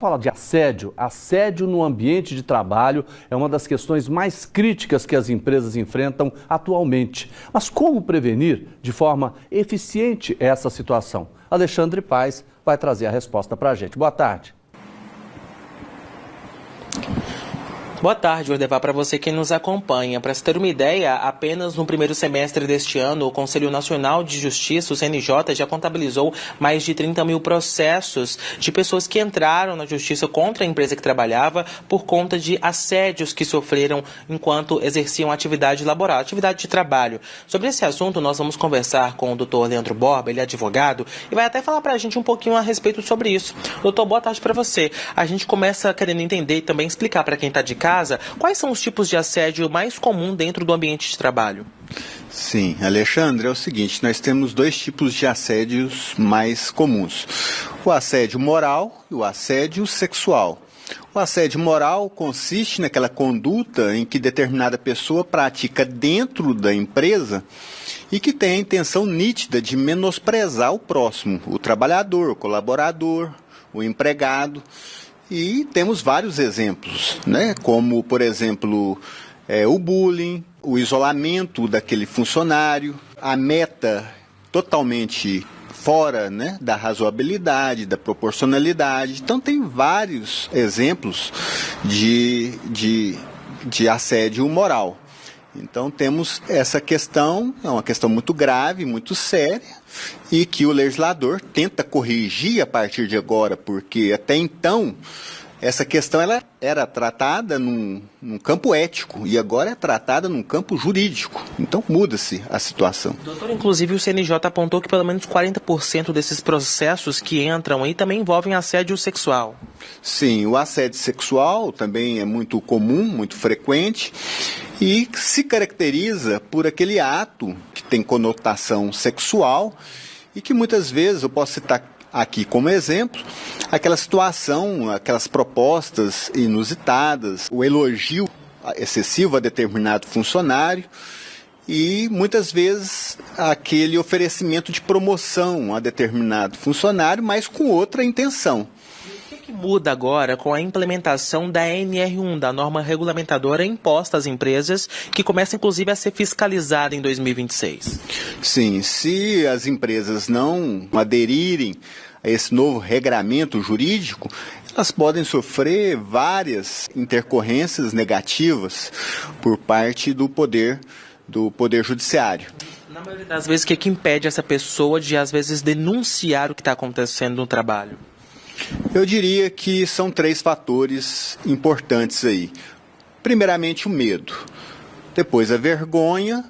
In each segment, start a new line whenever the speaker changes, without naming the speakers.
Fala de assédio. Assédio no ambiente de trabalho é uma das questões mais críticas que as empresas enfrentam atualmente. Mas como prevenir de forma eficiente essa situação? Alexandre Paes vai trazer a resposta para a gente. Boa tarde.
Boa tarde, vou levar para você quem nos acompanha. Para se ter uma ideia, apenas no primeiro semestre deste ano, o Conselho Nacional de Justiça, o CNJ, já contabilizou mais de 30 mil processos de pessoas que entraram na justiça contra a empresa que trabalhava por conta de assédios que sofreram enquanto exerciam atividade laboral, atividade de trabalho. Sobre esse assunto, nós vamos conversar com o Dr. Leandro Borba, ele é advogado, e vai até falar para a gente um pouquinho a respeito sobre isso. Doutor, boa tarde para você. A gente começa querendo entender e também explicar para quem está de casa quais são os tipos de assédio mais comuns dentro do ambiente de trabalho.
Sim, Alexandre, é o seguinte, nós temos dois tipos de assédios mais comuns. O assédio moral e o assédio sexual. O assédio moral consiste naquela conduta em que determinada pessoa pratica dentro da empresa e que tem a intenção nítida de menosprezar o próximo, o trabalhador, o colaborador, o empregado. E temos vários exemplos, né? Como, por exemplo, o bullying, o isolamento daquele funcionário, a meta totalmente fora, né, da razoabilidade, da proporcionalidade. Então, tem vários exemplos de assédio moral. Então, temos essa questão, é uma questão muito grave, muito séria, e que o legislador tenta corrigir a partir de agora, porque até então essa questão ela era tratada num campo ético e agora é tratada num campo jurídico. Então muda-se a situação.
Doutor, inclusive o CNJ apontou que pelo menos 40% desses processos que entram aí também envolvem assédio sexual.
Sim, o assédio sexual também é muito comum, muito frequente e se caracteriza por aquele ato que tem conotação sexual e que muitas vezes, eu posso citar aqui como exemplo, aquela situação, aquelas propostas inusitadas, o elogio excessivo a determinado funcionário e muitas vezes aquele oferecimento de promoção a determinado funcionário, mas com outra intenção.
O que muda agora com a implementação da NR1, da norma regulamentadora imposta às empresas, que começa inclusive a ser fiscalizada em 2026?
Sim, se as empresas não aderirem a esse novo regramento jurídico, elas podem sofrer várias intercorrências negativas por parte do poder judiciário.
Na maioria das vezes, o que impede essa pessoa de, às vezes, denunciar o que está acontecendo no trabalho?
Eu diria que são 3 fatores importantes aí. Primeiramente, o medo. Depois, a vergonha.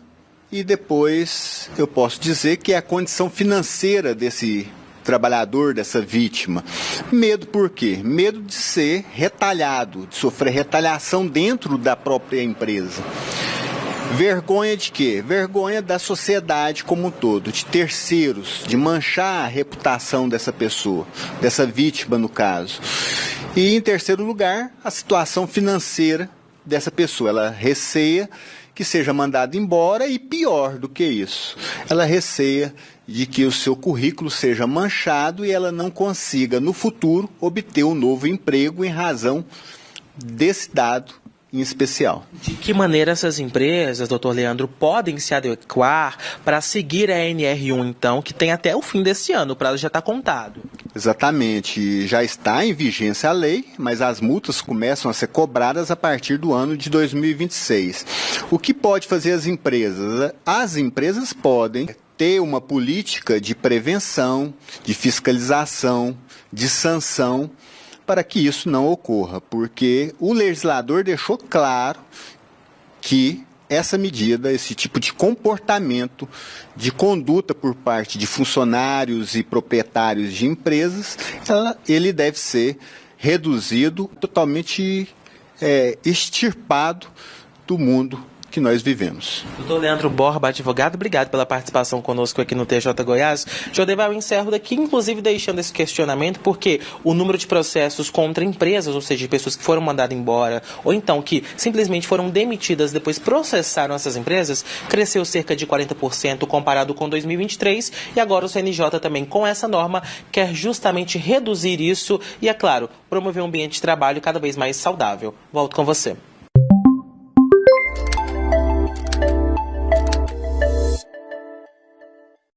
E depois, eu posso dizer que é a condição financeira desse trabalhador, dessa vítima. Medo por quê? Medo de ser retalhado, de sofrer retaliação dentro da própria empresa. Vergonha de quê? Vergonha da sociedade como um todo, de terceiros, de manchar a reputação dessa pessoa, dessa vítima no caso. E em terceiro lugar, a situação financeira dessa pessoa. Ela receia que seja mandada embora e pior do que isso, ela receia de que o seu currículo seja manchado e ela não consiga no futuro obter um novo emprego em razão desse dado em especial.
De que maneira essas empresas, doutor Leandro, podem se adequar para seguir a NR1, então, que tem até o fim desse ano, o prazo já está contado?
Exatamente, já está em vigência a lei, mas as multas começam a ser cobradas a partir do ano de 2026. O que pode fazer as empresas? As empresas podem ter uma política de prevenção, de fiscalização, de sanção, para que isso não ocorra, porque o legislador deixou claro que essa medida, esse tipo de comportamento, de conduta por parte de funcionários e proprietários de empresas, ele deve ser reduzido, totalmente extirpado do mundo que nós vivemos.
Doutor Leandro Borba, advogado, obrigado pela participação conosco aqui no TJ Goiás. Jodevar, eu encerro daqui, inclusive deixando esse questionamento, porque o número de processos contra empresas, ou seja, de pessoas que foram mandadas embora, ou então que simplesmente foram demitidas, depois processaram essas empresas, cresceu cerca de 40% comparado com 2023, e agora o CNJ também, com essa norma, quer justamente reduzir isso e, é claro, promover um ambiente de trabalho cada vez mais saudável. Volto com você.